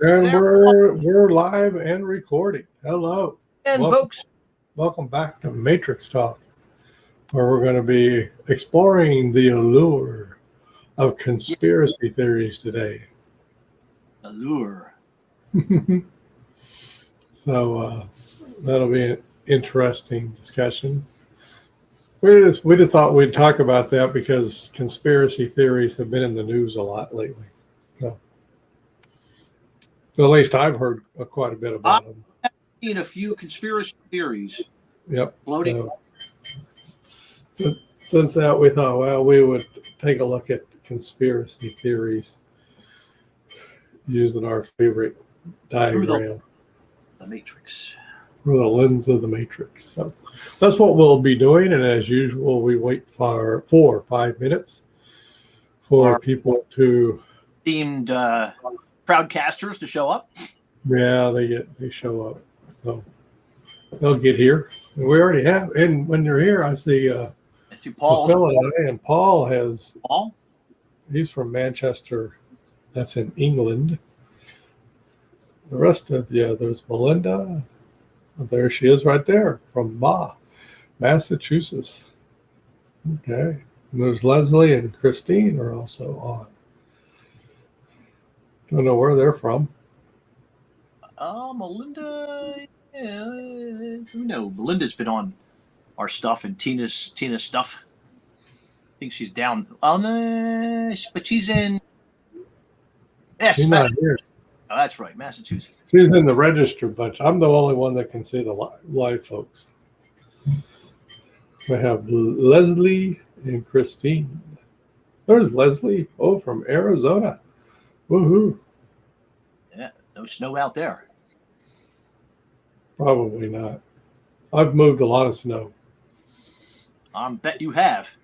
And There we're live and recording. Hello. and Welcome folks. welcome back to Matrix Talk, where we're going to be exploring the allure of Yeah, conspiracy theories today. Allure. So that'll be an interesting discussion. We just thought we'd talk about that because conspiracy theories have been in the news a lot lately. So at least I've heard quite a bit I've about them. seen a few conspiracy theories Yep. floating. Since that, we thought, well, we would take a look at conspiracy theories using our favorite Through diagram the Matrix. through the lens of the Matrix. So that's what we'll be doing. And as usual, we wait for 4 or 5 minutes for Our people to, themed crowdcasters to show up. yeah, they show up. So they'll get here. And we already have. And when they're here, I see I see Paul. Phil and Paul Paul. he's from Manchester. That's in England. The rest of you, there's Melinda. There she is right there from Massachusetts. Okay. And there's Leslie and Christine are also on. Don't know where they're from. Melinda. Yeah, who knows? Melinda's been on our stuff and Tina's stuff. I think she's down. Oh no, but she's in. Yes, She's not here. Oh, that's right, Massachusetts. She's in the registered bunch. I'm the only one that can see the live folks. I have Leslie and Christine. There's Leslie. Oh, from Arizona. Woohoo. Yeah, no snow out there. Probably not. I've moved a lot of snow. I bet you have.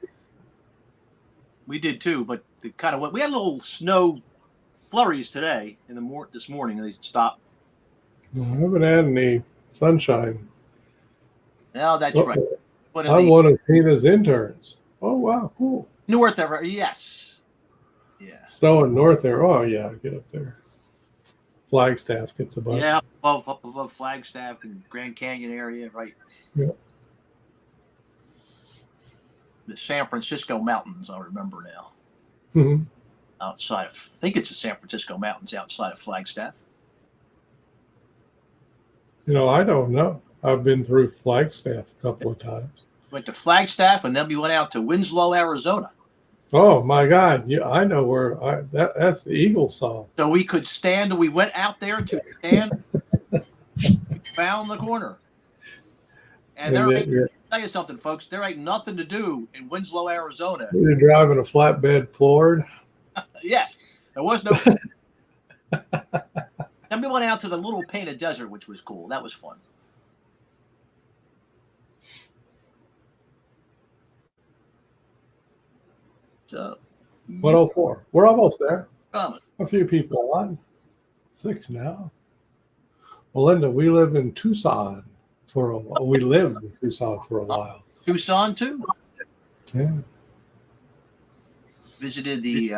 We did too, but it kind of went. We had a little snow flurries today in the this morning. They stopped. I haven't had any sunshine. Oh, that's right. I'm one of Tina's interns. Oh, wow, cool. North ever, yes. Yeah. Snow in north there. Oh, yeah, get up there. Flagstaff gets a bunch. Yeah, up above Flagstaff and Grand Canyon area, right? Yeah. The San Francisco Mountains, I remember now. Mm-hmm. Outside of, I think it's the San Francisco Mountains outside of Flagstaff. I don't know. I've been through Flagstaff a couple of times. Went to Flagstaff, and then we went out to Winslow, Arizona. Oh my God! Yeah, I know where. That's the Eagle song. So we could stand. We went out there to stand. Found the corner. And tell you something, folks. There ain't nothing to do in Winslow, Arizona. You're driving a flatbed Ford. Yes, there was no. Then we went out to the Little Painted Desert, which was cool. That was fun. So, 104. We're almost there. A few people on. 6 now. Melinda, we live in Tucson for a while. We lived in Tucson for a while. Tucson too. Yeah. Visited the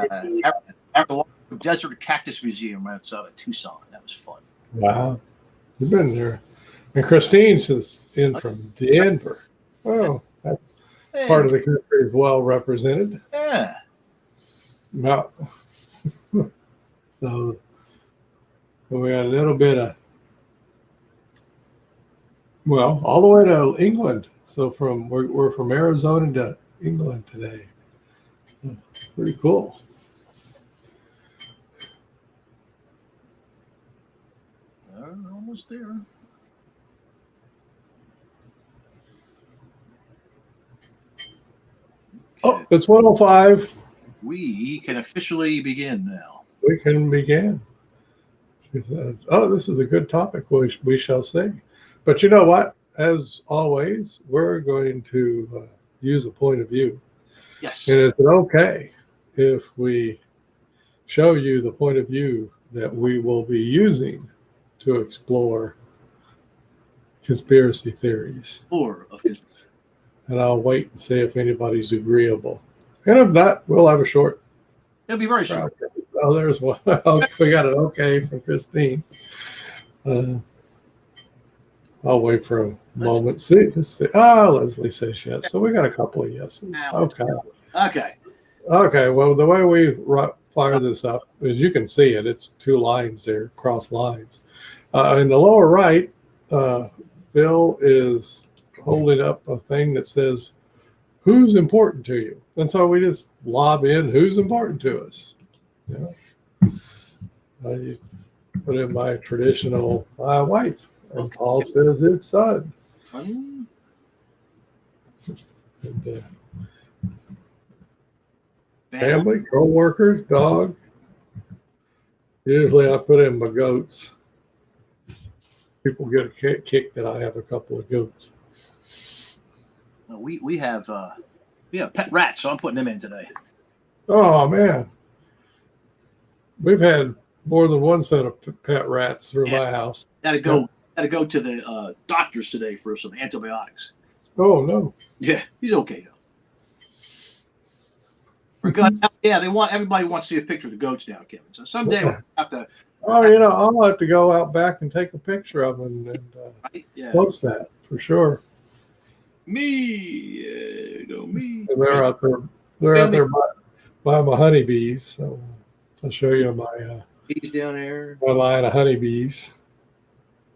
Desert Cactus Museum outside of Tucson. That was fun. Wow. You've been there. And Christine's is in from Denver. Oh, that part of the country is well represented. Yeah. No. So we got a little bit of, well, all the way to England. So we're from Arizona to England today. Pretty cool. Almost there. Oh, it's 105. We can officially begin now. We can begin. She said, oh, this is a good topic, we shall see. But you know what? As always, we're going to use a point of view. Yes. And is it okay if we show you the point of view that we will be using to explore conspiracy theories? And I'll wait and see if anybody's agreeable. And if not, we'll have a short. It'll be very short. Oh, there's one. We got an okay from Christine. Uh, I'll wait for a moment. See, just see. Leslie says yes. So we got a couple of yeses. Okay. Okay. Okay. Well, the way we fire this up, as you can see it, it's two lines there, cross lines. In the lower right, Bill is holding up a thing that says, "Who's important to you?" And so we just lob in, "Who's important to us?" You know, you put in my traditional wife, and Okay. Paul says it's son. Um, And, family, co-workers, dog. Usually I put in my goats. People get a kick that I have a couple of goats. We have pet rats, so I'm putting them in today. Oh man, we've had more than one set of pet rats through my house. Got to go to the doctors today for some antibiotics. Oh no. Yeah, he's okay though. We're gonna, everybody wants to see a picture of the goats now, Kevin. So someday we'll have to. Oh, I'll have to go out back and take a picture of them and post that for sure. Me. And they're out there. They're out there by my honeybees. So I'll show you my bees down there. My line of honeybees.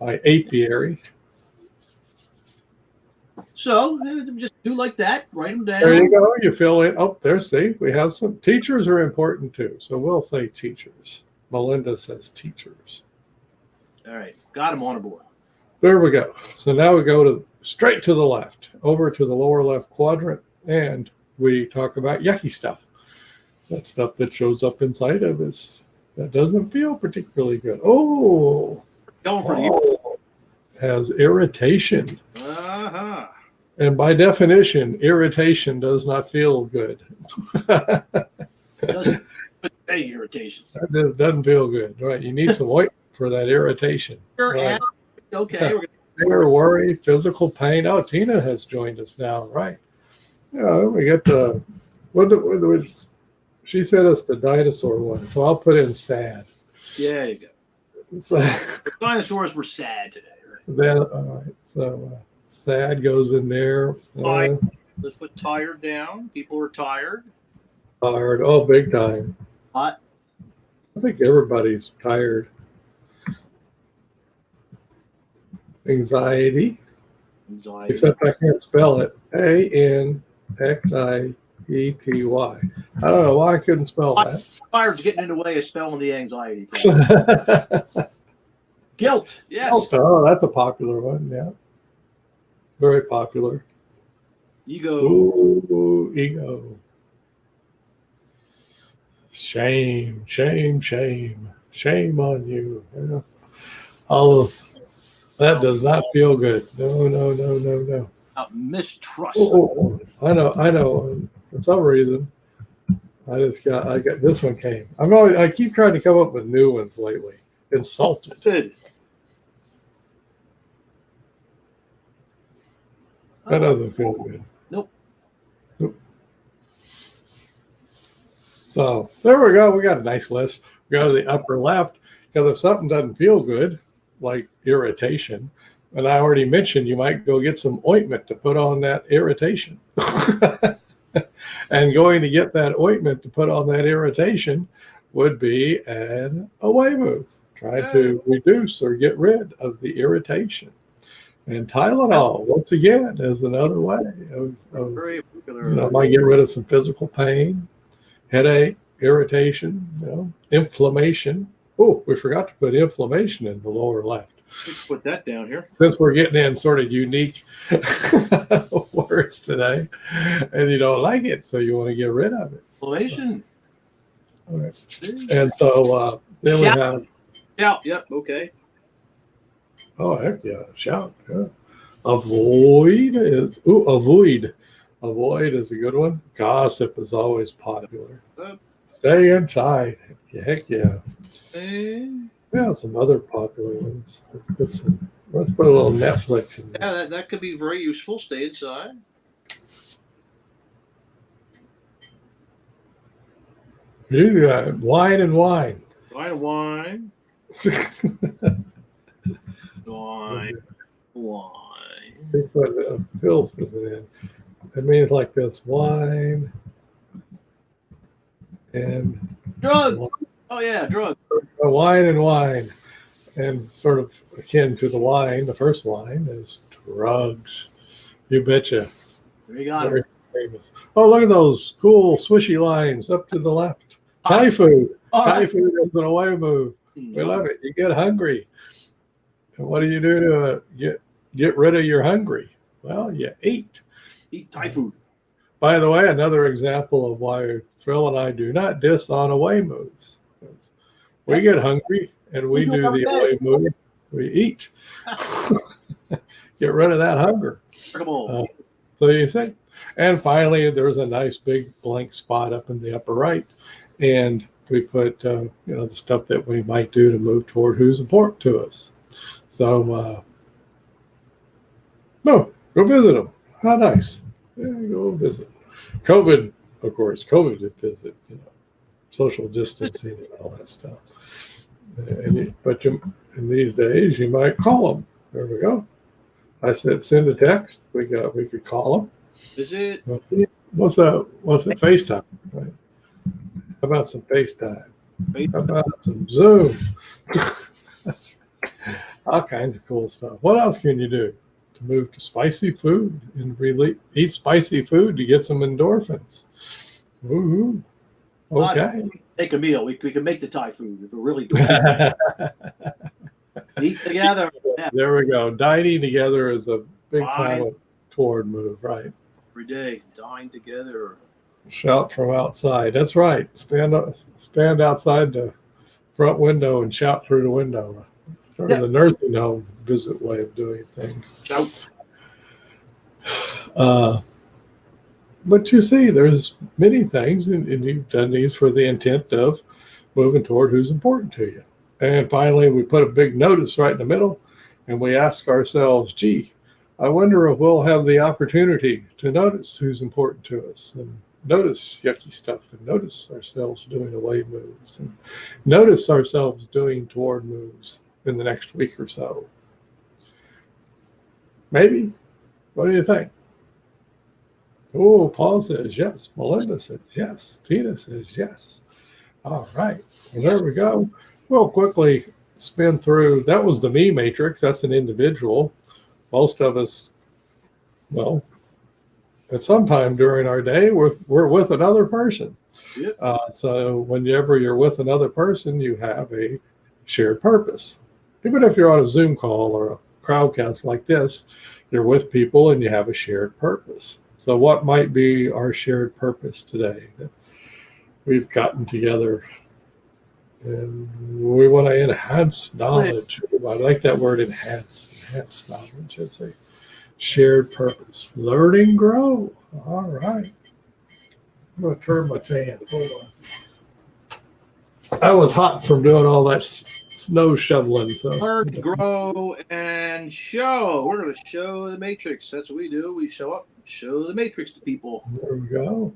My apiary. So just do like that. Write them down. There you go. You fill in. Oh, there. See, we have some teachers are important too. So we'll say teachers. Melinda says teachers. All right, got them on board. There we go. So now we go straight to the left, over to the lower left quadrant, and we talk about yucky stuff. That stuff that shows up inside of us that doesn't feel particularly good. Has irritation. Uh-huh. And by definition, irritation does not feel good. Doesn't say irritation. That doesn't feel good, right? You need some ointment for that irritation. Right. Okay. Fear, worry, physical pain. Oh, Tina has joined us now, right? Yeah, we get the she sent us the dinosaur one, so I'll put in sad. Yeah, there you go. The dinosaurs were sad today, right? Then, all right, so sad goes in there. Let's put tired down. People are tired. Tired. Oh, big time. Hot. I think everybody's tired. Anxiety. Except I can't spell it. Anxiety. I don't know why I couldn't spell that. Tired's getting in the way of spelling the anxiety. Guilt. Yes. Oh, that's a popular one. Yeah. Very popular. Ego. Ooh, ego. Shame on you. Yes. All of that does not feel good. No. Mistrust. I know. For some reason, I got this one came. I keep trying to come up with new ones lately. Insulted. Good. That doesn't feel good. Nope. So there we go. We got a nice list. We go to the upper left because if something doesn't feel good, like irritation, and I already mentioned you might go get some ointment to put on that irritation. And going to get that ointment to put on that irritation would be an away move, trying to reduce or get rid of the irritation. And Tylenol, once again, is another way of very popular. Might get rid of some physical pain, headache, irritation, inflammation. Oh, we forgot to put inflammation in the lower left. Let's put that down here. Since we're getting in sort of unique words today, and you don't like it, so you want to get rid of it. Inflammation. All right. And so then we have. Shout. Yep. Okay. Oh, heck yeah. Shout. Yeah. Avoid is. Avoid. Avoid is a good one. Gossip is always popular. Stay inside. Heck yeah. Yeah, some other popular ones. Let's put a little Netflix in there. Yeah, that could be very useful. Stay inside. You got wine and wine. Wine. Wine. They put pills with it in. It means like this: wine and Drug. Oh yeah, drug. wine and wine, and sort of akin to the wine. The first line is drugs. You betcha. There you got Very it. famous. Oh, look at those cool swishy lines up to the left. Thai food. Thai food is an away move. We love it. You get hungry. And what do you do to get rid of your hungry? Well, you eat. Eat Thai food. By the way, another example of why Phil and I do not diss on away moves. We get hungry and we do the away move. We eat. Get rid of that hunger. So you see. And finally, there's a nice big blank spot up in the upper right. And we put, the stuff that we might do to move toward who's important to us. So, no, go visit them. How nice. Yeah, go visit. COVID, of course, COVID to visit, social distancing and all that stuff. But in these days, you might call them. There we go. I said, send a text. We could call them. Visit. What's that? FaceTime, right? How about some FaceTime? How about some Zoom? All kinds of cool stuff. What else can you do to move to spicy food and really eat spicy food to get some endorphins? Woo-hoo. Okay. Make a meal. We can make the Thai food if we're really eat together. Yeah. There we go. Dining together is a big time toward move, right? Every day, dine together. Shout from outside. That's right. Stand outside the front window and shout through the window. Sort of the nursing home visit way of doing things. Shout. But you see, there's many things, and you've done these for the intent of moving toward who's important to you. And finally, we put a big notice right in the middle, and we ask ourselves, gee, I wonder if we'll have the opportunity to notice who's important to us, and notice yucky stuff, and notice ourselves doing away moves, and notice ourselves doing toward moves in the next week or so. Maybe. What do you think? Oh, Paul says yes. Melinda says yes. Tina says yes. All right. Well, there we go. We'll quickly spin through. That was the me matrix. That's an individual. Most of us, well, at some time during our day, we're with another person. Yep. So whenever you're with another person, you have a shared purpose. Even if you're on a Zoom call or a crowdcast like this, you're with people and you have a shared purpose. So what might be our shared purpose today that we've gotten together? And we want to enhance knowledge. I like that word, enhance knowledge. It's a shared purpose. Learn and grow. All right. I'm going to turn my fan. Hold on. I was hot from doing all that snow shoveling. So. Learn, grow, and show. We're going to show the matrix. That's what we do. We show up, show the matrix to people. There we go.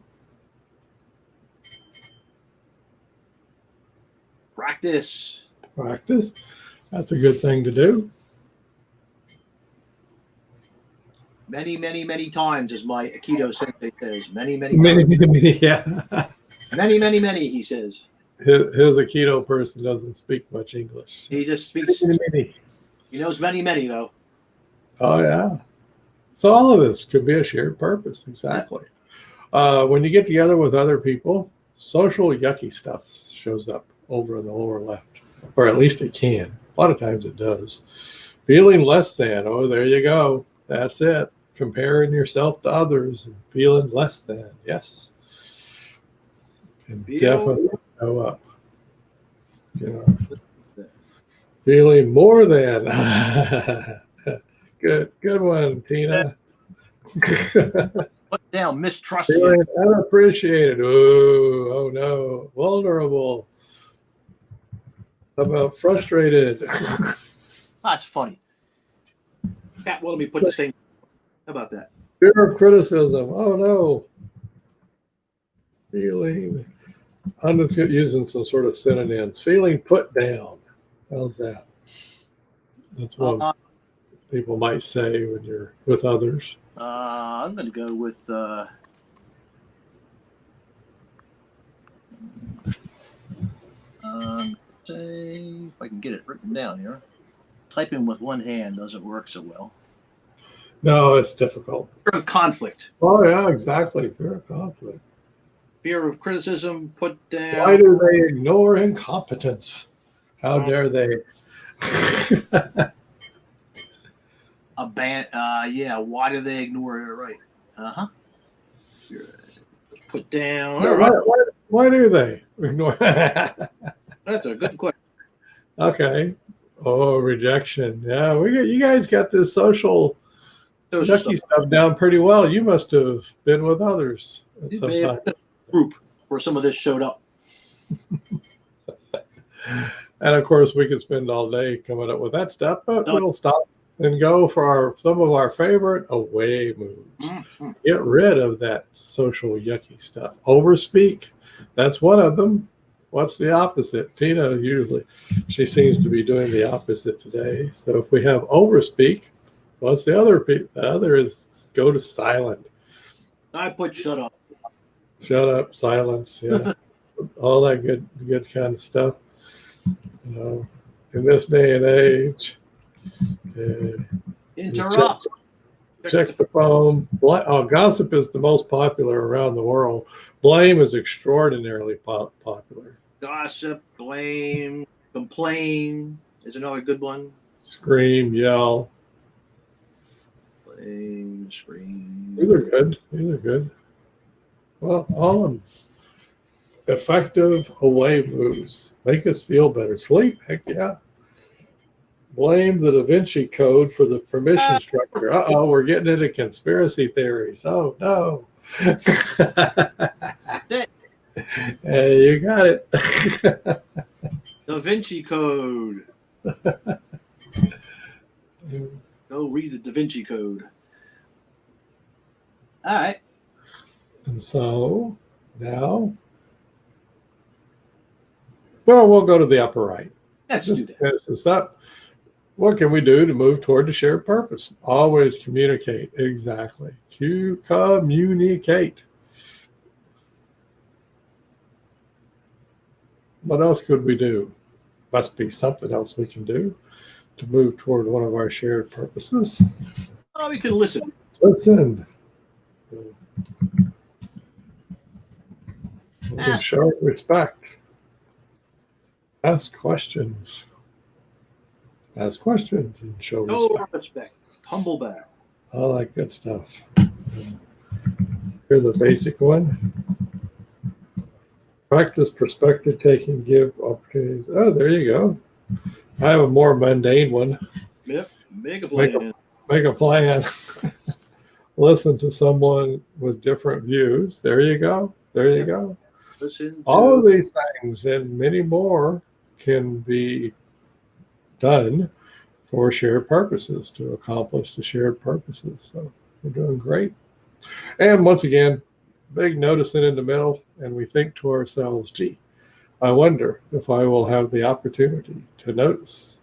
Practice. That's a good thing to do. Many, many, many times, as my Aikido sensei says. Many, Yeah. Many, he says. His Aikido person doesn't speak much English. He just speaks. Many. He knows many, though. Oh, yeah. So all of this could be a shared purpose. Exactly. When you get together with other people, social yucky stuff shows up over in the lower left, or at least it can. A lot of times it does. Feeling less than. Oh, there you go. That's it. Comparing yourself to others and feeling less than. Yes. Can definitely go up. Feeling more than. Good one, Tina. Put down, mistrust. Feeling unappreciated. Oh no. Vulnerable. How about frustrated? That's funny. Cat, well, let me put the same. How about that? Fear of criticism. Oh no. Feeling I'm just using some sort of synonyms. Feeling put down. How's that? That's what people might say when you're with others. I'm going to go with say if I can get it written down here. Typing with one hand doesn't work so well. No, it's difficult. Fear of conflict. Oh yeah, exactly. Fear of conflict. Fear of criticism, put down. Why do they ignore incompetence? How dare they? Yeah, why do they ignore it? Right. Uh-huh. Put down. Why do they ignore? That's a good question. Okay. Oh, rejection. Yeah, you guys got this social yucky stuff down pretty well. You must have been with others at some time. Group where some of this showed up. And of course, we could spend all day coming up with that stuff, but we'll stop and go for some of our favorite away moves. Mm-hmm. Get rid of that social yucky stuff. Overspeak. That's one of them. What's the opposite? Tina usually, she seems to be doing the opposite today. So if we have overspeak, what's the other? The other is go to silent. I put shut up. Shut up, silence. Yeah, all that good kind of stuff. You know, in this day and age, interrupt. Check the phone. Gossip is the most popular around the world. Blame is extraordinarily popular. Gossip, blame, complain is another good one. Scream, yell. Blame, scream. These are good. Well, all of them. Effective away moves. Make us feel better. Sleep, heck yeah. Blame the Da Vinci Code for the permission structure. Uh-oh, we're getting into conspiracy theories. Oh, no. Hey, you got it. Da Vinci Code. Go read the Da Vinci Code. All right. And so now, well, we'll go to the upper right. Let's do that. Finish this up. What can we do to move toward the shared purpose? Always communicate. Exactly. Communicate. What else could we do? Must be something else we can do to move toward one of our shared purposes. Oh, we can listen. Listen. Show respect. Ask questions. Ask questions and show respect. Humble back. All that good stuff. Here's a basic one. Practice perspective taking, give opportunities. Oh, there you go. I have a more mundane one. Yep. Make a plan. Make a plan. Listen to someone with different views. There you go. There you go. All of these things and many more can be done for shared purposes, to accomplish the shared purposes. So we're doing great. And once again, big noticing in the middle, and we think to ourselves, gee, I wonder if I will have the opportunity to notice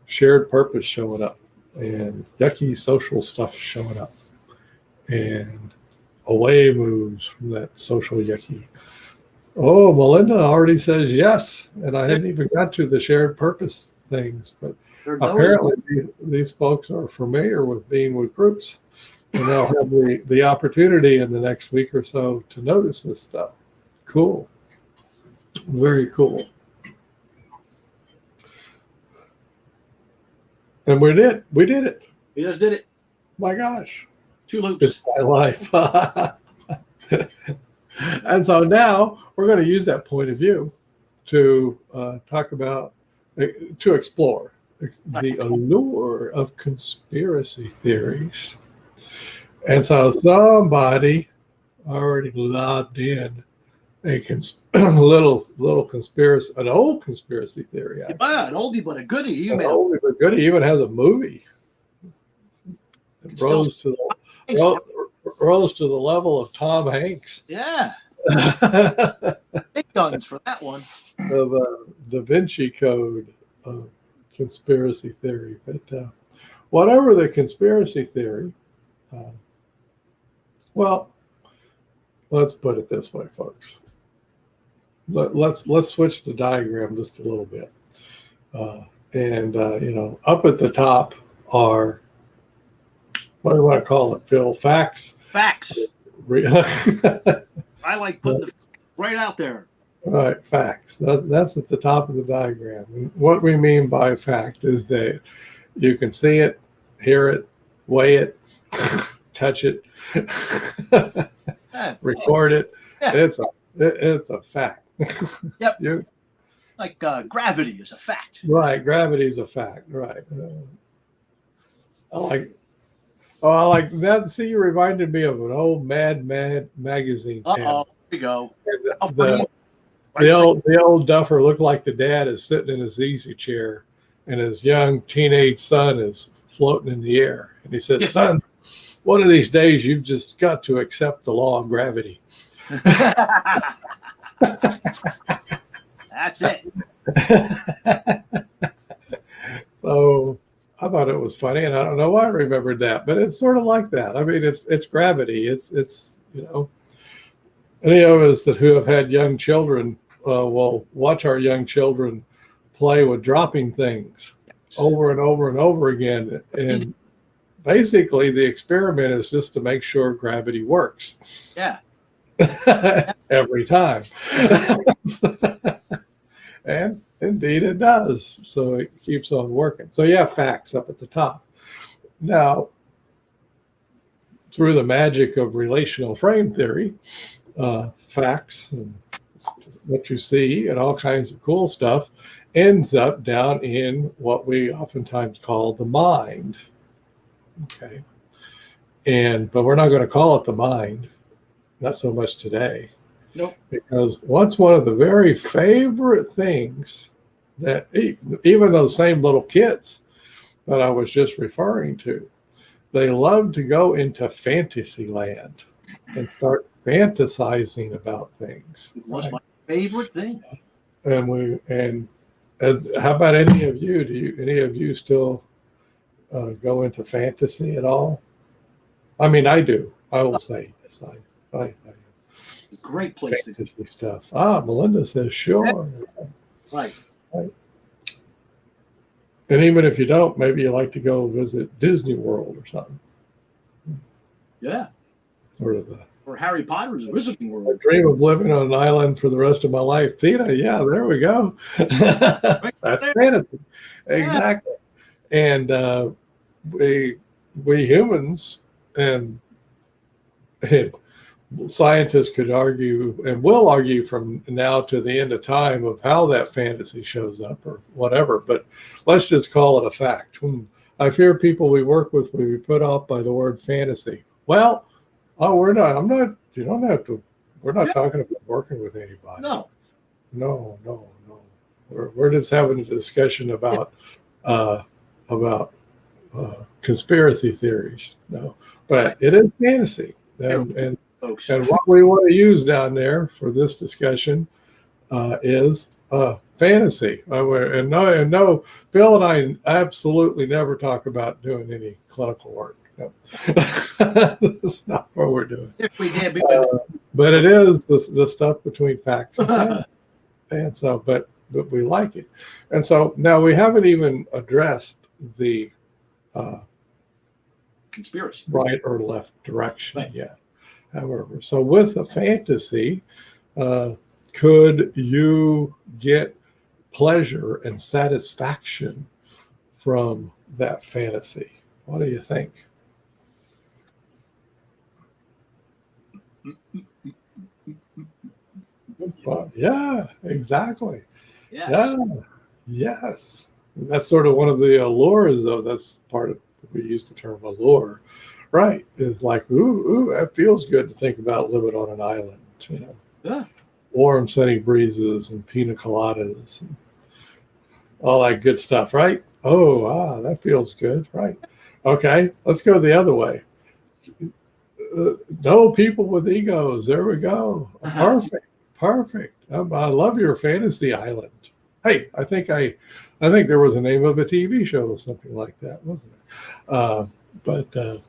shared purpose showing up and yucky social stuff showing up and away moves from that social yucky. Oh, Melinda already says yes, and I hadn't even got to the shared purpose things, but apparently these folks are familiar with being with groups, and they'll have the opportunity in the next week or so to notice this stuff. Cool. Very cool. And we did it. We just did it. My gosh. 2 loops. It's my life. And so now we're going to use that point of view to talk about, to explore the allure of conspiracy theories. And so somebody already lobbed in a little conspiracy, an old conspiracy theory. Yeah, an oldie but a goodie. An oldie but goodie. Even has a movie. It rose to the level of Tom Hanks. Yeah. Big guns for that one. The Da Vinci Code conspiracy theory. But whatever the conspiracy theory, uh, well, let's put it this way, folks. Let's switch the diagram just a little bit. Up at the top are, what do you want to call it, Phil? Facts. Facts. I like putting the right out there. Right, facts. That's at the top of the diagram. And what we mean by fact is that you can see it, hear it, weigh it, touch it, record it. Yeah. It's a fact. Yep. Like gravity is a fact. Right, gravity is a fact. Right. I like that. See, you reminded me of an old Mad magazine. Here we go. The old duffer looked like the dad is sitting in his easy chair, and his young teenage son is floating in the air. And he says, "Son, one of these days you've just got to accept the law of gravity." That's it. So I thought it was funny, and I don't know why I remembered that, but it's sort of like that. I mean, it's gravity. It's any of us who have had young children will watch our young children play with dropping things over and over and over again, and basically the experiment is just to make sure gravity works. Yeah. Every time. And indeed it does. So it keeps on working. So you have facts up at the top. Now, through the magic of relational frame theory, facts and what you see and all kinds of cool stuff ends up down in what we oftentimes call the mind. Okay. But we're not going to call it the mind. Not so much today. Nope. Because what's one of the very favorite things that even those same little kids that I was just referring to, they love to go into fantasy land and start fantasizing about things. It was my favorite thing. And how about any of you? Do any of you still go into fantasy at all? I mean, I do. I will say yes. I Great place fantasy stuff. Melinda says sure. Right. And even if you don't, maybe you like to go visit Disney World or something. Yeah. Or Harry Potter's Wizarding I World. dream of living on an island for the rest of my life. Tina, yeah, there we go. That's fantasy. Exactly. And we humans and scientists could argue and will argue from now to the end of time of how that fantasy shows up or whatever, but let's just call it a fact. I fear people we work with will be put off by the word fantasy. Well, we're not. I'm not. You don't have to. We're not talking about working with anybody. No. We're just having a discussion about conspiracy theories. No, but it is fantasy, and what we want to use down there for this discussion is fantasy. And no, Bill and I absolutely never talk about doing any clinical work. No. That's not what we're doing. If we did, but it is the stuff between facts and fantasy. And so, but we like it. And so now we haven't even addressed the conspiracy right or left direction yet. However, so with a fantasy, could you get pleasure and satisfaction from that fantasy? What do you think? Yeah, exactly. Yes. Yeah, yes. That's sort of one of the allures of that's part of we use the term allure, right? It's like, ooh, that feels good to think about living on an island, Yeah. Warm sunny breezes and pina coladas and all that good stuff, right? Oh, that feels good, right? Okay, let's go the other way. No people with egos. There we go. Perfect. Perfect. I love your fantasy island. Hey, I think there was a name of a TV show or something like that, wasn't it? But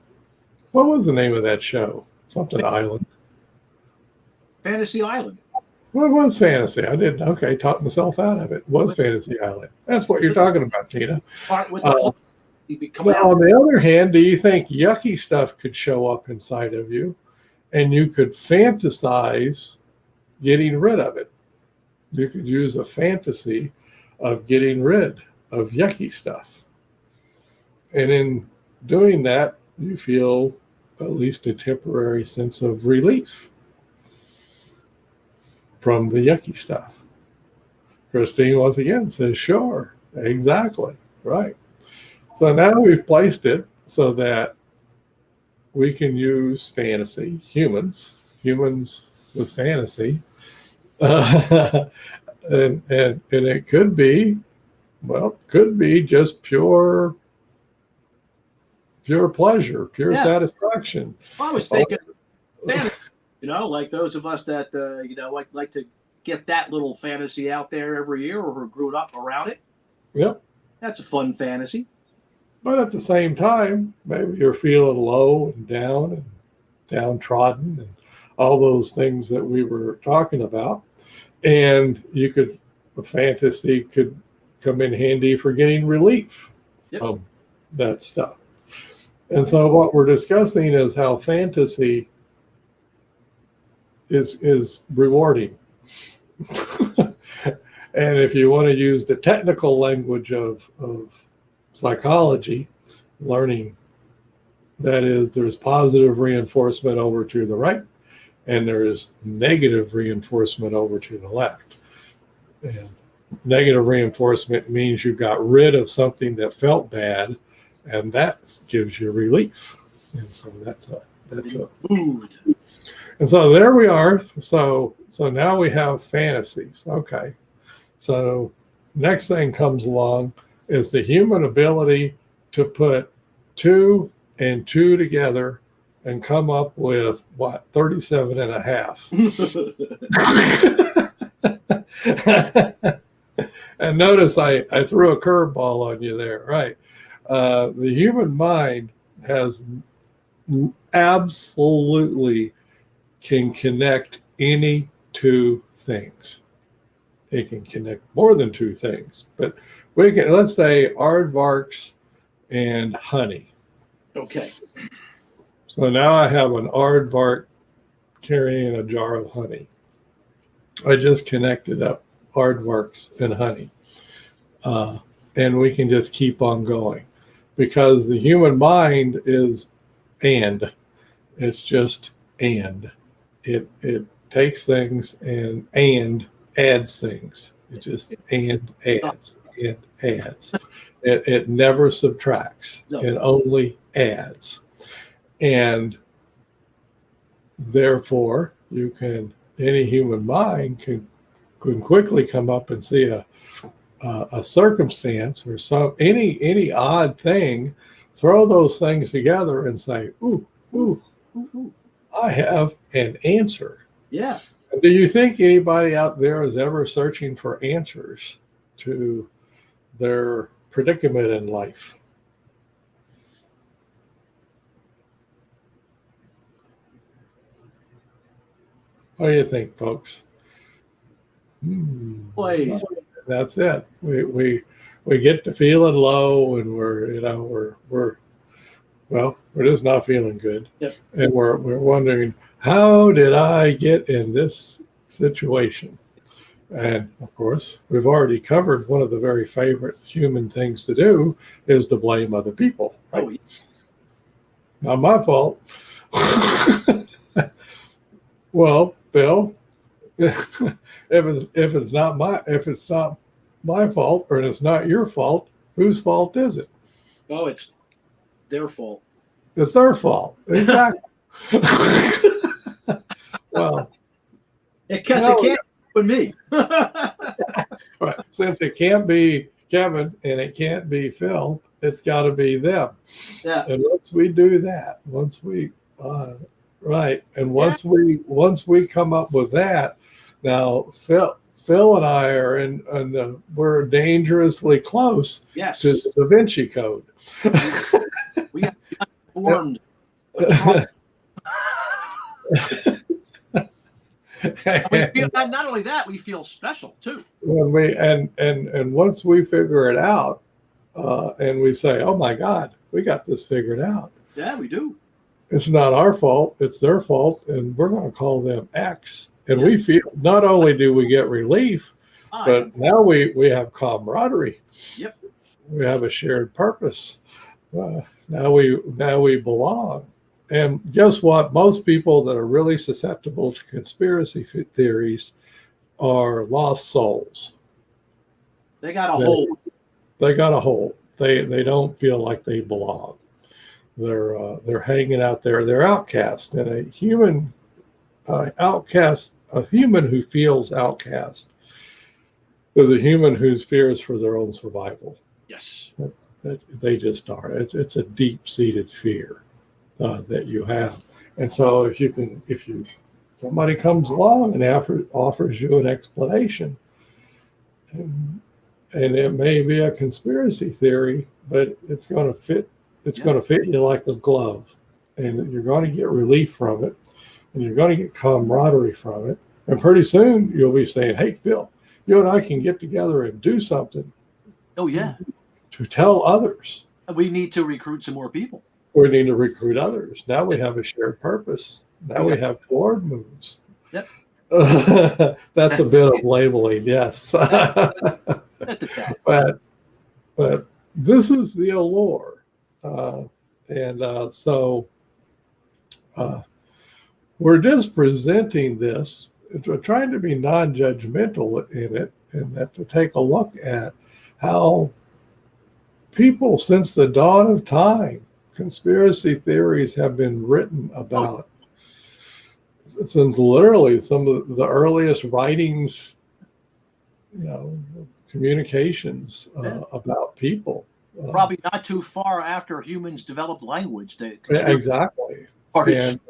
what was the name of that show? Something Island. Fantasy Island. What was fantasy? I didn't. Okay, talked myself out of it. Was Fantasy Island? That's what you're talking about, Tina. Part with the Uh, plot. You become Now, out. on the other hand, do you think yucky stuff could show up inside of you and you could fantasize getting rid of it? You could use a fantasy of getting rid of yucky stuff. And in doing that, you feel at least a temporary sense of relief from the yucky stuff. Christine, once again, says, sure, exactly, right. So now we've placed it so that we can use fantasy, humans with fantasy. And it could be, well, could be just pure pleasure, pure Yeah. satisfaction. I was thinking, fantasy, like those of us that like to get that little fantasy out there every year, or who grew up around it. Yep. That's a fun fantasy. But at the same time, maybe you're feeling low and down and downtrodden and all those things that we were talking about. And a fantasy could come in handy for getting relief from that stuff. And so what we're discussing is how fantasy is rewarding. And if you want to use the technical language of psychology, learning, that is, there's positive reinforcement over to the right, and there is negative reinforcement over to the left. And negative reinforcement means you got rid of something that felt bad, and that gives you relief. And so that's moved. And so there we are. So now we have fantasies. Okay. So next thing comes along is the human ability to put 2 and 2 together and come up with 37 and a half. And notice I threw a curveball on you there, right? The human mind has absolutely can connect any 2 things. It can connect more than 2 things, but we can, let's say aardvarks and honey. Okay. So now I have an aardvark carrying a jar of honey. I just connected up aardvarks and honey. And we can just keep on going because the human mind is and. It's just and. It takes things and adds things. It just and adds. It adds. It never subtracts. No. It only adds. And therefore, any human mind can quickly come up and see a circumstance or any odd thing, throw those things together and say, ooh, I have an answer. Yeah. Do you think anybody out there is ever searching for answers to their predicament in life? What do you think, folks? Please. That's it. We get to feeling low, and we're just not feeling good. Yep. And we're wondering, how did I get in this situation? And of course, we've already covered one of the very favorite human things to do is to blame other people. Right? Oh, yeah. Not my fault. Well, Bill, if it's not my fault or it's not your fault, whose fault is it? Oh, it's their fault. It's their fault. Exactly. Well, It can't with me. right. Since it can't be Kevin and it can't be Phil, it's got to be them. Yeah. And once we do that, once we Right. And Yeah. once we come up with that, now Phil and I are we're dangerously close to Yes. the Da Vinci Code. We have formed a tribe. And we feel, and not only that, we feel special too. When we and once we figure it out, and we say, "Oh my God, we got this figured out." Yeah, we do. It's not our fault; it's their fault, and we're going to call them X. And Yeah. we feel not only do we get relief, but now we have camaraderie. Yep. We have a shared purpose. Now we belong. And guess what? Most people that are really susceptible to conspiracy theories are lost souls. They got a hole. They got a hole. They don't feel like they belong. They're hanging out there. They're outcast. And a human outcast, a human who feels outcast, is a human whose fears for their own survival. Yes. That they just are. It's a deep-seated fear that you have. And so if somebody comes along and offers you an explanation, and it may be a conspiracy theory, but it's going to fit. It's going to fit you like a glove, and you're going to get relief from it, and you're going to get camaraderie from it. And pretty soon you'll be saying, "Hey, Phil, you and I can get together and do something." Oh yeah. To tell others. We need to recruit some more people. We need to recruit others. Now we have a shared purpose. Now we have toward moves. Yep. That's a bit of labeling, yes. but this is the allure. So we're just presenting this. We're trying to be non-judgmental in it, and that to take a look at how people since the dawn of time, conspiracy theories have been written about. Since literally some of the earliest writings, communications about people. Probably not too far after humans developed language. Exactly. And,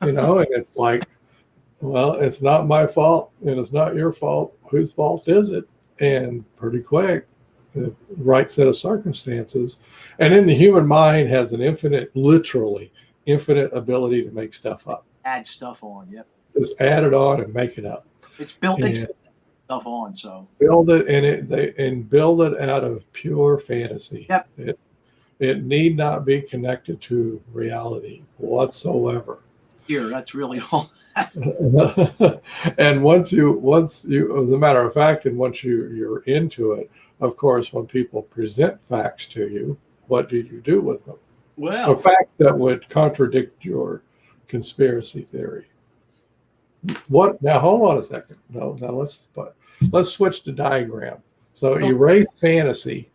and it's like, well, it's not my fault and it's not your fault. Whose fault is it? And pretty quick, the right set of circumstances. And then the human mind has an literally infinite ability to make stuff up. Add stuff on, yep. Just add it on and make it up. It's built stuff on, so build it and build it out of pure fantasy. Yep. It need not be connected to reality whatsoever. Here, that's really all. And once you, as a matter of fact, and once you're into it, of course, when people present facts to you, what do you do with them? Well, or facts that would contradict your conspiracy theory. What? Now, hold on a second. No, now let's switch to diagram. So erase fantasy.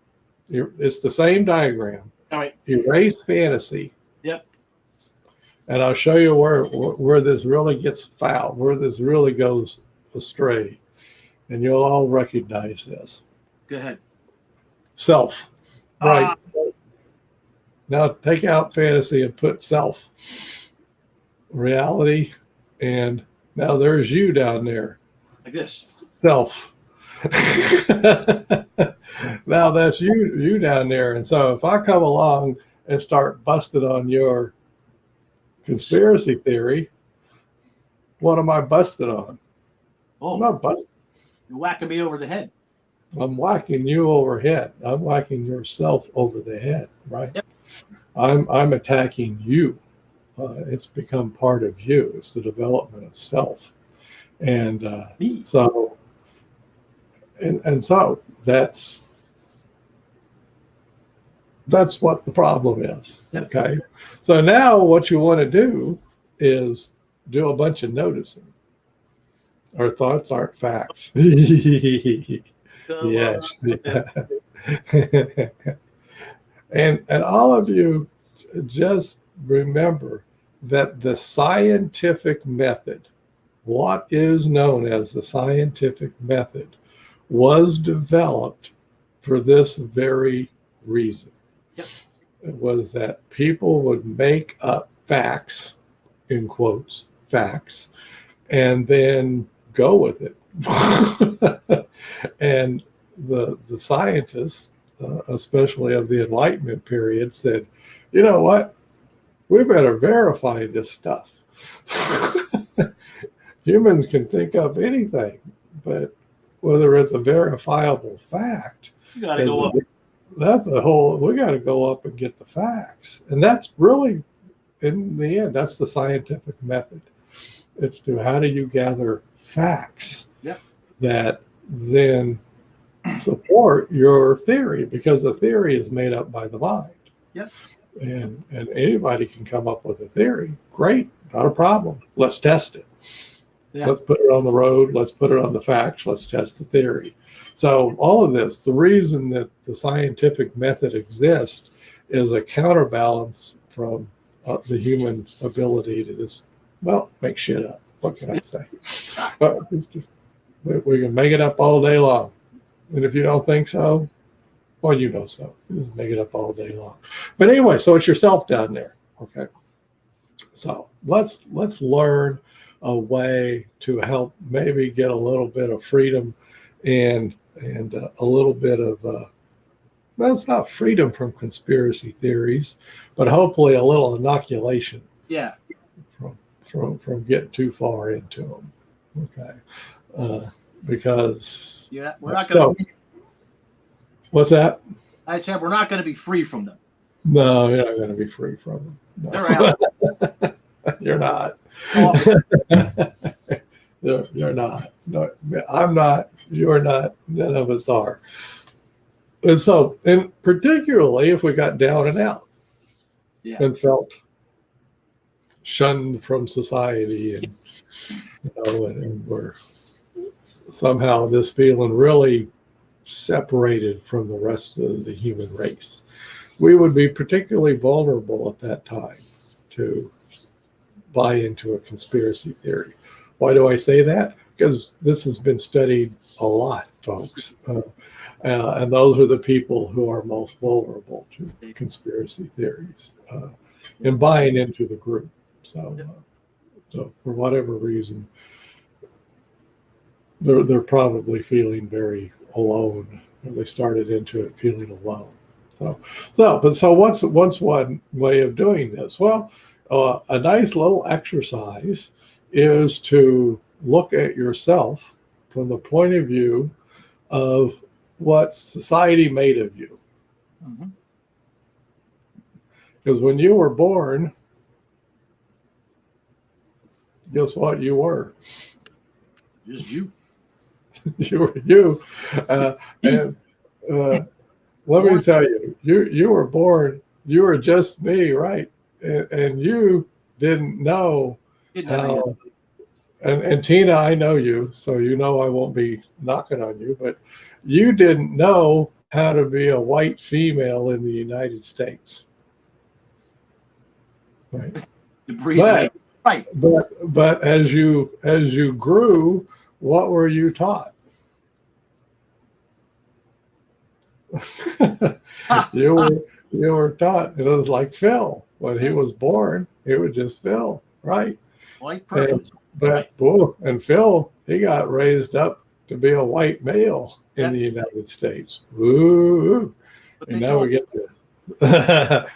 It's the same diagram. All right. Erase fantasy. Yep. And I'll show you where this really gets foul, where this really goes astray. And you'll all recognize this. Go ahead. Self. Right. Now take out fantasy and put self. Reality. And now there's you down there. Like this. Self. Now that's you down there. And so if I come along and start busting on your conspiracy theory, what am I busted on? Oh, I'm not busted. You're whacking me over the head. I'm whacking you overhead. I'm whacking yourself over the head, right? Yep. I'm attacking you. It's become part of you. It's the development of self. And so that's what the problem is. Yep. Okay. So now what you want to do is do a bunch of noticing. Our thoughts aren't facts. Yes. And all of you just remember that the scientific method, what is known as the scientific method, was developed for this very reason. Yep. It was that people would make up facts in quotes, facts, and then go with it. And the scientists, especially of the Enlightenment period, said, you know what? We better verify this stuff. Humans can think up anything, but whether it's a verifiable fact, You got to go up. that's a whole, we got to go up and get the facts. And that's really, in the end, that's the scientific method. It's to how do you gather facts that then support your theory, because the theory is made up by the mind. Yep. And anybody can come up with a theory. Great, not a problem. Let's test it. Yeah. Let's put it on the road. Let's put it on the facts. Let's test the theory. So all of this, the reason that the scientific method exists is a counterbalance from the human ability to just, well, make shit up. What can I say? It's just, we can make it up all day long. And if you don't think so, well, you know so. You just make it up all day long. But anyway, so it's yourself down there. Okay. So let's learn a way to help maybe get a little bit of freedom and a little bit of well, it's not freedom from conspiracy theories, but hopefully a little inoculation. Yeah. From getting too far into them. Okay. Because we're not going to. What's that? I said we're not going to be free from them. No, you're not going to be free from them. No. They're out. You're not. Oh. You're not. No, I'm not. You're not. None of us are. And so, and particularly if we got down and out and felt shunned from society, and and we're somehow this feeling really separated from the rest of the human race, we would be particularly vulnerable at that time to buy into a conspiracy theory. Why do I say that? Because this has been studied a lot, folks. And those are the people who are most vulnerable to conspiracy theories and buying into the group. So for whatever reason, they're probably feeling very alone, or they started into it feeling alone. So what's one way of doing this? Well, a nice little exercise is to look at yourself from the point of view of what society made of you. Because when you were born, guess what you were? Just you. You were you. And let me tell you, you were born, you were just me, right? And you didn't know how. And Tina, I know you, so you know I won't be knocking on you, but you didn't know how to be a white female in the United States. Right. But as you grew, what were you taught? You were taught, it was like Phil. When he was born, he was just Phil, right? White privilege. And Phil, he got raised up to be a white male in the United States. Woo! And now we get the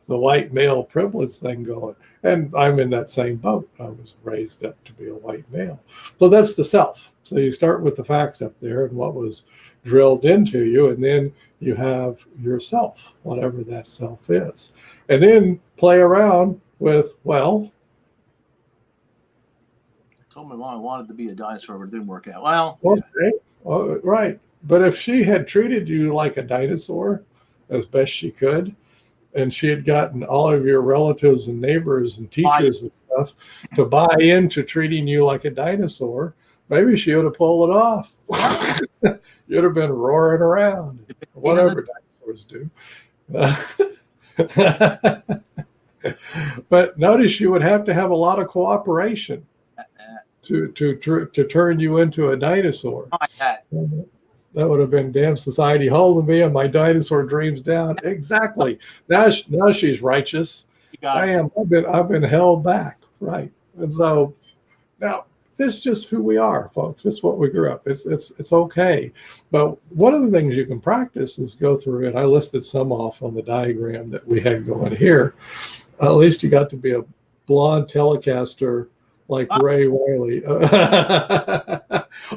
white male privilege thing going. And I'm in that same boat. I was raised up to be a white male. So that's the self. So you start with the facts up there and what was drilled into you, and then you have yourself, whatever that self is. And then play around with, well, told my mom I wanted to be a dinosaur, but it didn't work out. Well, okay. Right. But if she had treated you like a dinosaur as best she could, and she had gotten all of your relatives and neighbors and teachers and stuff to buy into treating you like a dinosaur, maybe she would have pulled it off. You'd have been roaring around, whatever dinosaurs do. But notice you would have to have a lot of cooperation to turn you into a dinosaur. That would have been damn society holding me and my dinosaur dreams down. Exactly. Now she's righteous. I've been held back. Right. And so now this is just who we are, folks. It's what we grew up. It's okay. But one of the things you can practice is go through, and I listed some off on the diagram that we had going here. At least you got to be a blonde Telecaster like Ray Wiley.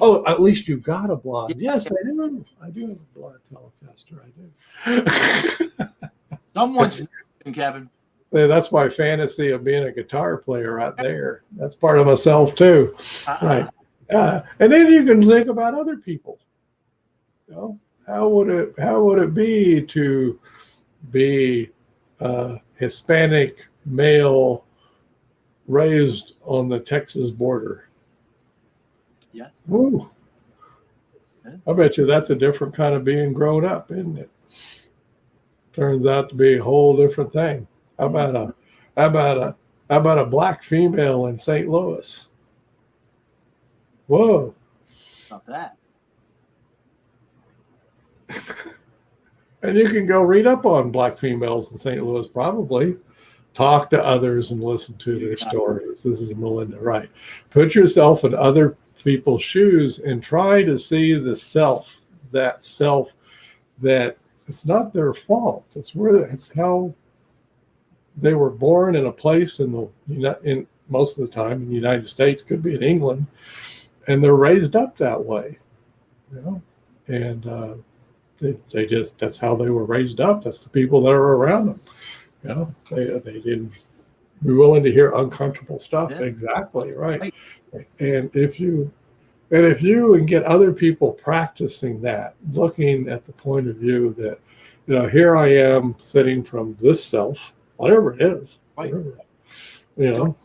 Oh, at least you got a blonde. Yes, I do. I do have a blonde Telecaster. I do. Someone's Kevin. That's my fantasy of being a guitar player right there. That's part of myself too. Right. And then you can think about other people. You know, how would it be to be Hispanic male raised on the Texas border? Yeah. Woo. Yeah. I bet you that's a different kind of being grown up, isn't it? Turns out to be a whole different thing. How about a black female in St. Louis? Whoa. About that. And you can go read up on black females in St. Louis, probably. Talk to others and listen to their stories. This is Melinda, right? Put yourself in other people's shoes and try to see the self that it's not their fault. It's how they were born in a place in most of the time in the United States, could be in England, and they're raised up that way, you know, and they just, that's how they were raised up. That's the people that are around them. You know, they didn't be willing to hear uncomfortable stuff. Yeah. Exactly right. And if you get other people practicing that, looking at the point of view that, you know, here I am sitting from this self, whatever it is, right. You know,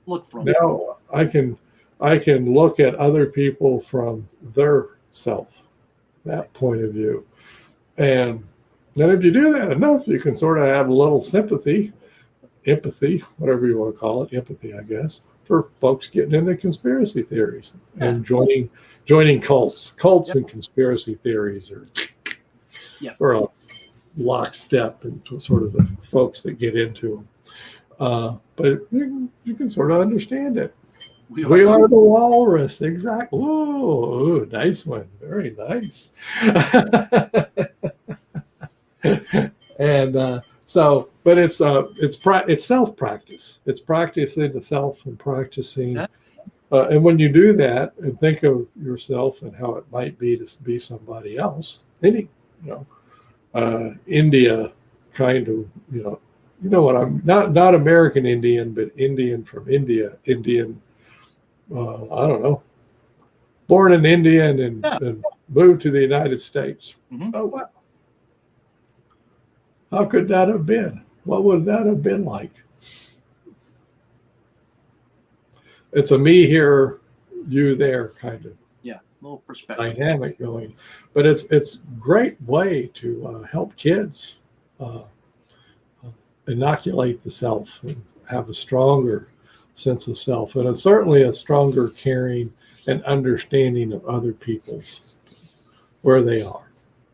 look from now I can look at other people from their self, that point of view. And then if you do that enough, you can sort of have a little sympathy, empathy, whatever you want to call it, empathy, I guess, for folks getting into conspiracy theories and joining cults. Cults and conspiracy theories are a lockstep into sort of the folks that get into them. But you can sort of understand it. We are the walrus, exactly. Whoa, nice one, very nice. And so, but it's self-practice. It's practicing the self and practicing. And when you do that and think of yourself and how it might be to be somebody else, India kind of, you know what I'm not American Indian, but Indian from India, Indian. I don't know. Born in India and moved to the United States. Mm-hmm. Oh wow. How could that have been? What would that have been like? It's a me here, you there kind of little perspective dynamic going. But it's a great way to help kids inoculate the self and have a stronger sense of self, and it's certainly a stronger caring and understanding of other people's where they are.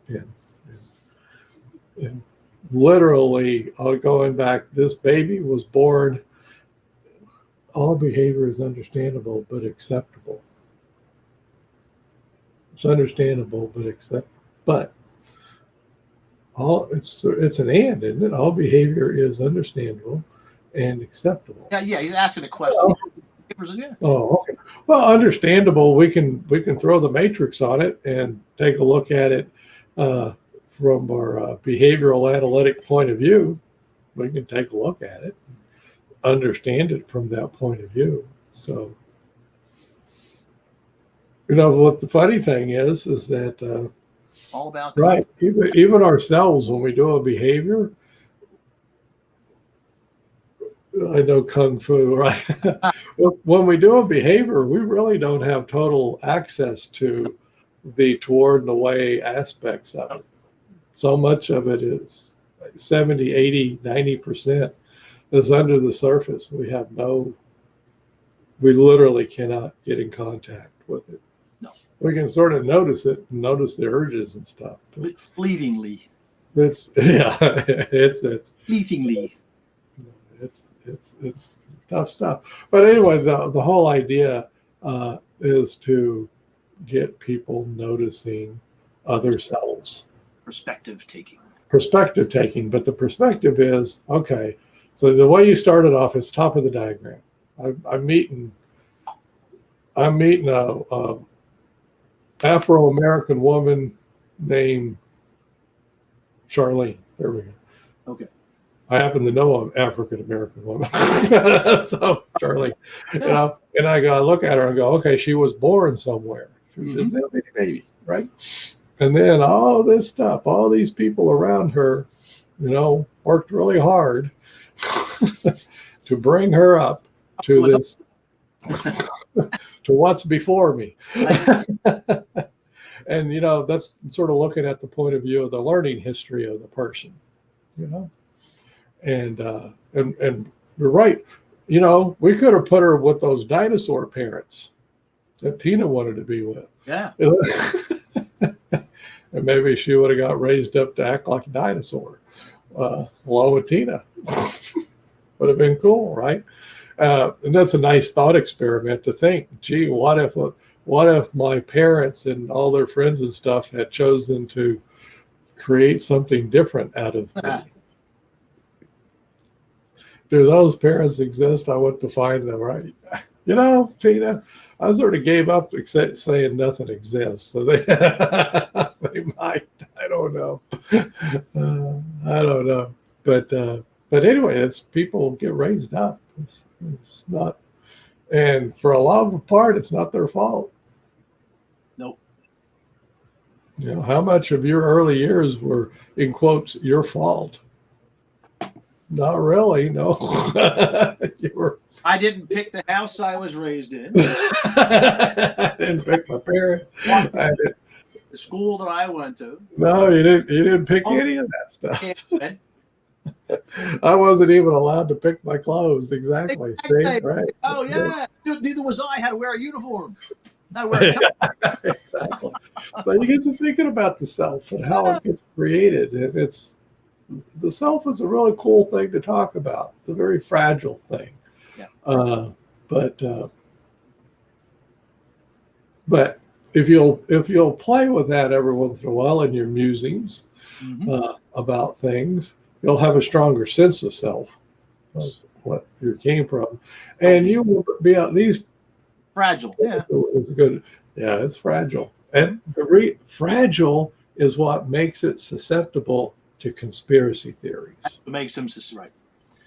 And literally, going back, this baby was born. All behavior is understandable but acceptable. It's understandable but all it's an and, isn't it? All behavior is understandable and acceptable. Yeah, he's asking a question. Oh, okay. Well, understandable. We can throw the matrix on it and take a look at it from our behavioral analytic point of view. We can take a look at it, understand it from that point of view. So, what the funny thing is that all about right. Even ourselves, when we do a behavior. I know Kung Fu, right? When we do a behavior, we really don't have total access to the toward and away aspects of it. So much of it is 70, 80, 90% is under the surface. We literally cannot get in contact with it. No. We can sort of notice it, notice the urges and stuff. Fleetingly. It's fleetingly. It's tough stuff. But anyway, the whole idea is to get people noticing other selves. Perspective taking. Perspective taking, but the perspective is okay. So the way you started off is top of the diagram. I'm meeting a Afro-American woman named Charlene. There we go. Okay. I happen to know an African American woman. So Charlene, Yeah. and I look at her and go, okay, she was born somewhere. She was Mhm. just a bitty baby, right? And then all this stuff, all these people around her, worked really hard to bring her up to this, to what's before me. And that's sort of looking at the point of view of the learning history of the person, and you're right. We could have put her with those dinosaur parents that Tina wanted to be with. Yeah. And maybe she would have got raised up to act like a dinosaur, along with Tina. Would have been cool, right? And that's a nice thought experiment to think, gee, what if my parents and all their friends and stuff had chosen to create something different out of me? Do those parents exist? I want to find them, right? Tina, I sort of gave up except saying nothing exists. So they they might. I don't know. I don't know. But anyway, it's people get raised up. It's not, and for a long part, it's not their fault. Nope. How much of your early years were, in quotes, your fault? Not really, no. I didn't pick the house I was raised in. I didn't pick my parents. The school that I went to. No, you didn't. You didn't pick any of that stuff. I wasn't even allowed to pick my clothes. Exactly. See? Right. Oh yeah. Neither was I. Had to wear a uniform. I wear a tie. Exactly. So you get to thinking about the self and how it gets created, and the self is a really cool thing to talk about. It's a very fragile thing. Yeah. But if you'll play with that every once in a while in your musings about things, you'll have a stronger sense of self, of what you came from, and you will be at least fragile. Yeah, it's good. Yeah, it's fragile, and fragile is what makes it susceptible to conspiracy theories. It makes them right.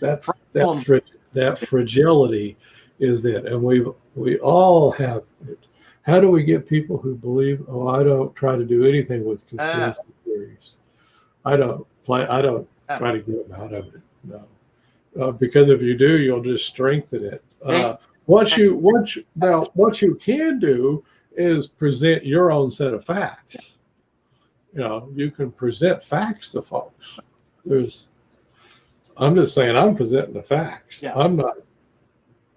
That fragility is it, and we all have it. How do we get people who believe? Oh, I don't try to do anything with conspiracy theories. I don't try to get them out of it. No, because if you do, you'll just strengthen it. What you can do is present your own set of facts. You can present facts to folks. I'm just saying I'm presenting the facts. Yeah. I'm not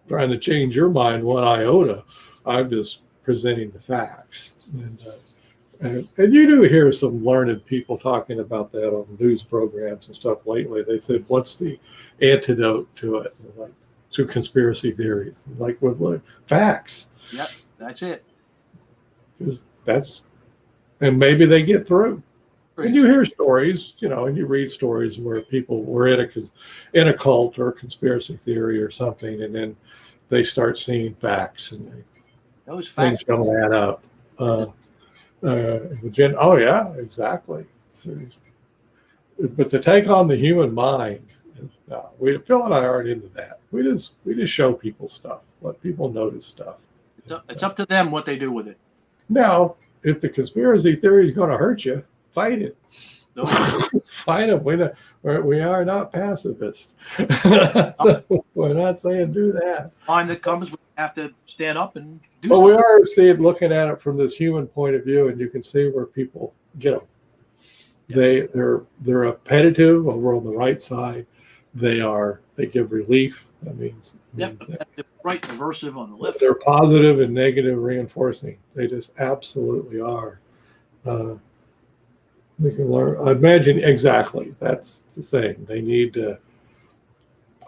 trying to change your mind one iota. I'm just presenting the facts. And you do hear some learned people talking about that on news programs and stuff lately. They said, what's the antidote to it? Like, to conspiracy theories, like with facts. Yep, that's it. And maybe they get through. And you hear stories, and you read stories where people were in a cult or a conspiracy theory or something, and then they start seeing facts, and those facts don't add up. Oh yeah, exactly. But to take on the human mind, Phil and I aren't into that. We just show people stuff, let people notice stuff. It's up to them what they do with it. Now, if the conspiracy theory is going to hurt you, fight it. Fight them. We are not pacifists. So we're not saying do that. Time that comes, we have to stand up and do but something. We are looking at it from this human point of view, and you can see where people get them. Yeah. They're repetitive over on the right side. They give relief. That means right aversive on the left. They're positive and negative reinforcing. They just absolutely are. They can learn. I imagine exactly. That's the thing. They need to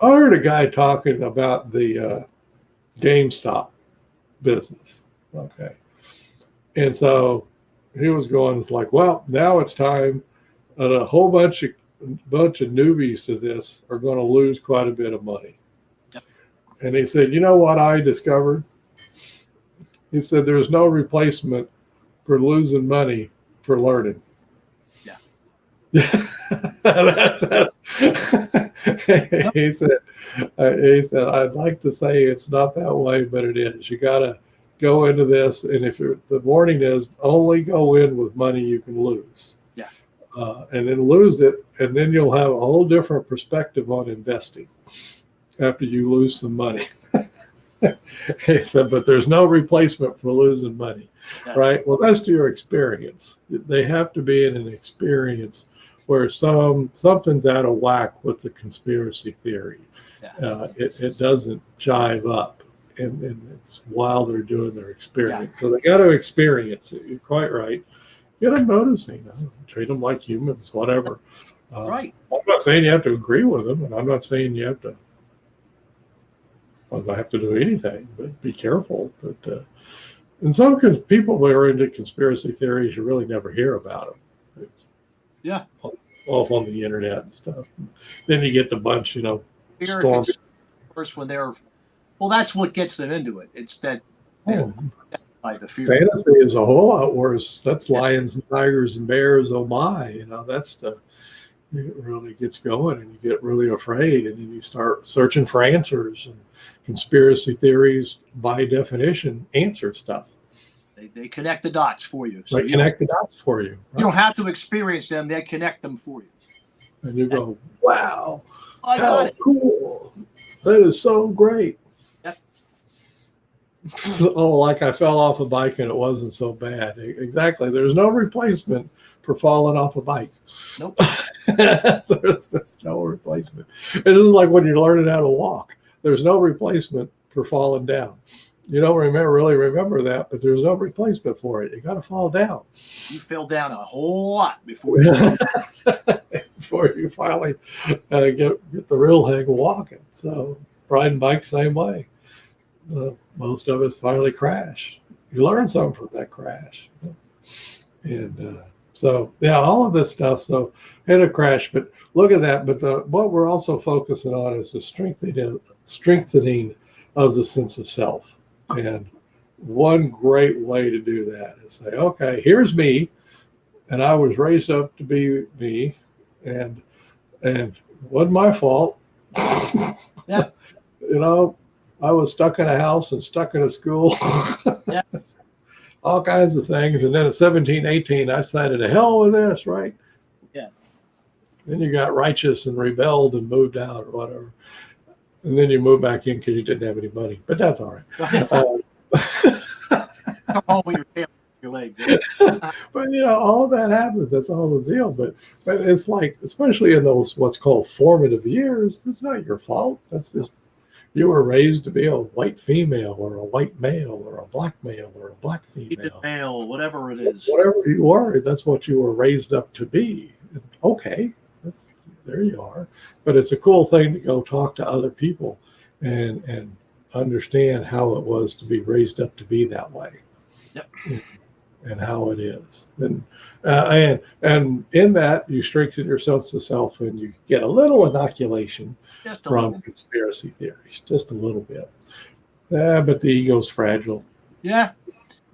I heard a guy talking about the GameStop business. Okay. And so he was going, it's like, well, now it's time. And a whole bunch of newbies to this are going to lose quite a bit of money. Yep. And he said, you know what I discovered? He said, there's no replacement for losing money for learning. Yeah. he said, I'd like to say it's not that way, but it is. You got to go into this. And if the warning is only go in with money you can lose. Yeah. And then lose it. And then you'll have a whole different perspective on investing after you lose some money. He said, but there's no replacement for losing money. Yeah. Right? Well, that's your experience. They have to be in an experience where something's out of whack with the conspiracy theory. Yeah. It doesn't jive up, and it's while they're doing their experience. Yeah. So they got to experience it. You're quite right. Get them noticing. Treat them like humans, whatever. Right. I'm not saying you have to agree with them, and I'm not saying you have to. I have to do anything, but be careful. But and some people who are into conspiracy theories, you really never hear about them. Yeah, off on the internet and stuff. Then you get the bunch, storm. First, when they're, well, that's what gets them into it. It's that by the fear. Fantasy is a whole lot worse. That's lions and tigers and bears. Oh my, that's the. It really gets going, and you get really afraid, and then you start searching for answers. And conspiracy theories, by definition, answer stuff. They connect the dots for you. So they connect the dots for you. Right? You don't have to experience them; they connect them for you. And you go, "Wow, how cool! That is so great." Yep. Oh, like I fell off a bike and it wasn't so bad. Exactly. There's no replacement for falling off a bike. Nope. there's no replacement. It's just like when you're learning how to walk. There's no replacement for falling down. You don't really remember that, but there's no replacement for it. You got to fall down. You fell down a whole lot before you before you finally get the real hang of walking. So riding bikes, same way. Most of us finally crash. You learn something from that crash. And so, yeah, all of this stuff. So had a crash, but look at that. But what we're also focusing on is the strengthening of the sense of self. And one great way to do that is say, okay, here's me, and I was raised up to be me, and it wasn't my fault. Yeah. I was stuck in a house and stuck in a school. Yeah. All kinds of things. And then at 17, 18, I decided to hell with this, right? Yeah. Then you got righteous and rebelled and moved out or whatever. And then you moved back in because you didn't have any money. But that's all right. Come home with your tail your legs. But, all of that happens. That's all the deal. But it's like, especially in those what's called formative years, it's not your fault. That's just you were raised to be a white female or a white male or a black male or a black female. Male, whatever it is. Whatever you are, that's what you were raised up to be. Okay, there you are. But it's a cool thing to go talk to other people and understand how it was to be raised up to be that way. Yep. And how it is. And in that, you strengthen your sense of self and you get a little inoculation from conspiracy theories, just a little bit. But the ego's fragile. Yeah.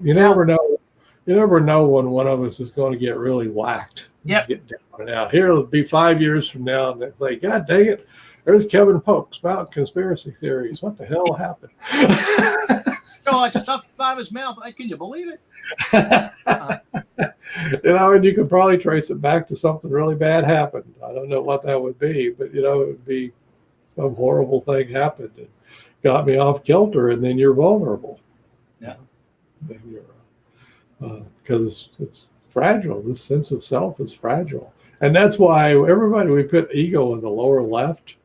You never know. You never know when one of us is going to get really whacked. Yep. Get down and out. Here it'll be 5 years from now, and they think, God dang it, there's Kevin Pope spouting conspiracy theories. What the hell happened? That stuff out of his mouth. Can you believe it? And you could probably trace it back to something really bad happened. I don't know what that would be, but it would be some horrible thing happened and got me off kilter, and then you're vulnerable. Yeah. Then you're because it's fragile. This sense of self is fragile, and that's why everybody we put ego in the lower left.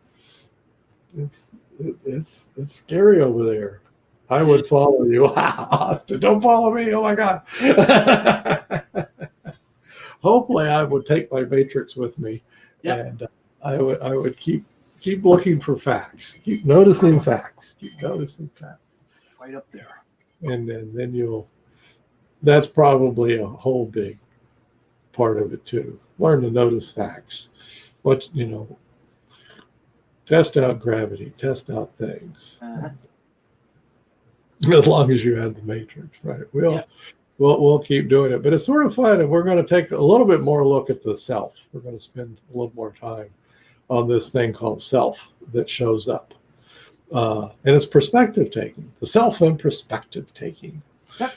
It's scary over there. I would follow you. Austin, don't follow me. Oh my God. Hopefully I would take my matrix with me. Yep. And I would keep keep looking for facts. Keep noticing facts. Keep noticing facts. Right up there. And then that's probably a whole big part of it too. Learn to notice facts. Test out gravity, test out things. Uh-huh. As long as you have the matrix, right? We'll keep doing it, but it's sort of fun, and we're going to take a little bit more look at the self. We're going to spend a little more time on this thing called self that shows up, and it's perspective taking. The self and perspective taking. Yep.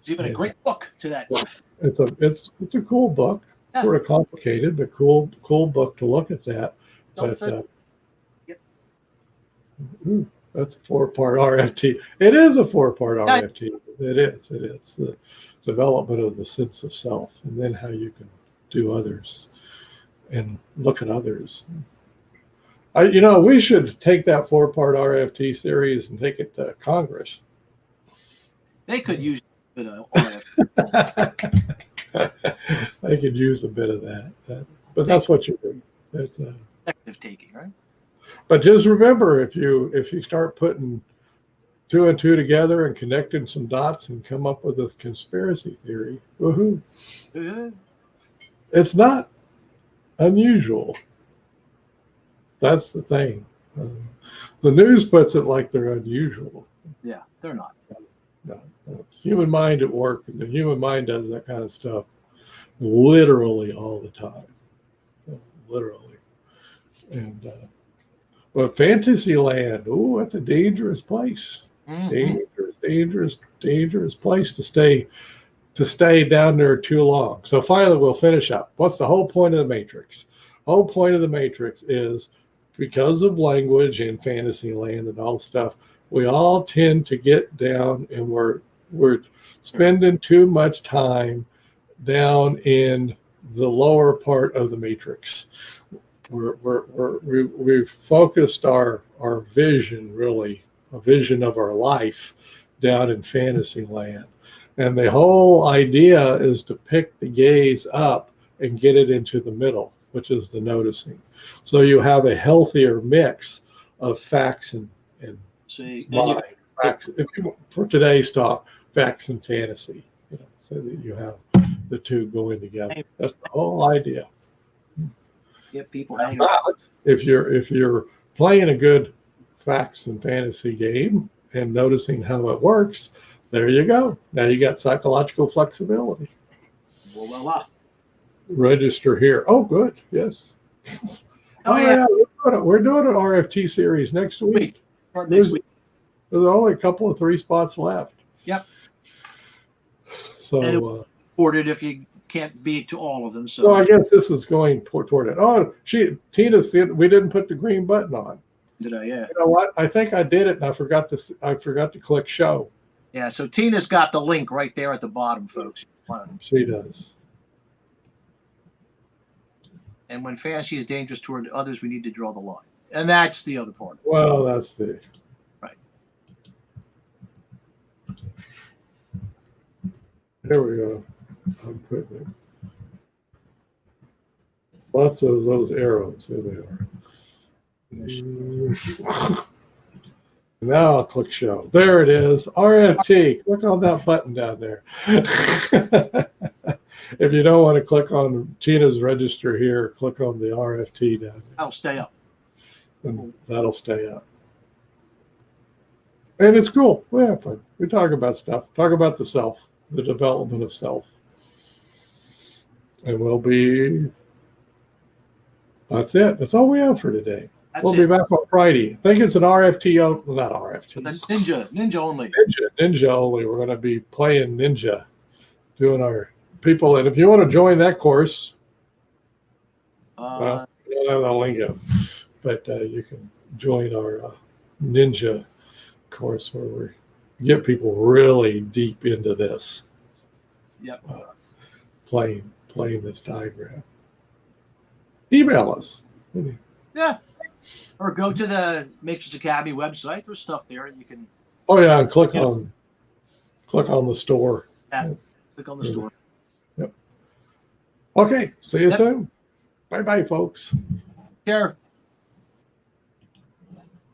There's even a great book to that. It's a cool book, sort of complicated, but cool book to look at that. But, that's a 4-part RFT. It is a 4-part RFT. It is. The development of the sense of self, and then how you can do others and look at others. We should take that 4-part RFT series and take it to Congress. They could use a bit of RFT. They could use a bit of that. But that's what you're doing. Perspective taking, right? But just remember, if you start putting 2 and 2 together and connecting some dots and come up with a conspiracy theory, woohoo! It's not unusual. That's the thing. The news puts it like they're unusual. Yeah, they're not. No, it's human mind at work, and the human mind does that kind of stuff literally all the time. Literally. And but Fantasyland, that's a dangerous place. Mm-hmm. Dangerous place to stay down there too long. So finally, we'll finish up. What's the whole point of the Matrix? The whole point of the Matrix is because of language and Fantasyland and all stuff, we all tend to get down, and we're spending too much time down in the lower part of the Matrix. We've focused our vision, really, a vision of our life down in Fantasyland. And the whole idea is to pick the gaze up and get it into the middle, which is the noticing. So you have a healthier mix of facts and facts. For today's talk, facts and fantasy, so that you have the two going together. That's the whole idea. Get people if you're playing a good facts and fantasy game and noticing how it works, there you go. Now you got psychological flexibility. Voila. Register here. Oh, good. Yes. Yeah. We're doing an RFT series next week. There's only a couple of 3 spots left. Yep. So ordered if you can't be to all of them. So I guess this is going toward it. Oh, Tina said we didn't put the green button on. Did I? Yeah. You know what? I think I did it, and I forgot to click show. Yeah. So Tina's got the link right there at the bottom, folks. She does. And when fantasy is dangerous toward others, we need to draw the line, and that's the other part. Well, that's the right. There we go. I'm putting it. Lots of those arrows. There they are. Now I'll click show. There it is. RFT. Click on that button down there. If you don't want to click on Tina's register here, click on the RFT down there. I'll stay up. And that'll stay up. And it's cool. We have fun. We talk about stuff. Talk about the self, the development of self. And that's it. That's all we have for today. We'll be back on Friday. I think it's an RFT, not RFT. That's Ninja only. Ninja only. We're going to be playing Ninja, doing our people. And if you want to join that course, well, I don't have the link up, but you can join our Ninja course where we get people really deep into this. Yep. Playing this diagram. Email us. Yeah. Or go to the Matrix Academy website. There's stuff there you can. Oh yeah, and click on the store. Yeah. Click on the store. Yep. Okay. See you soon. Bye bye, folks. Care.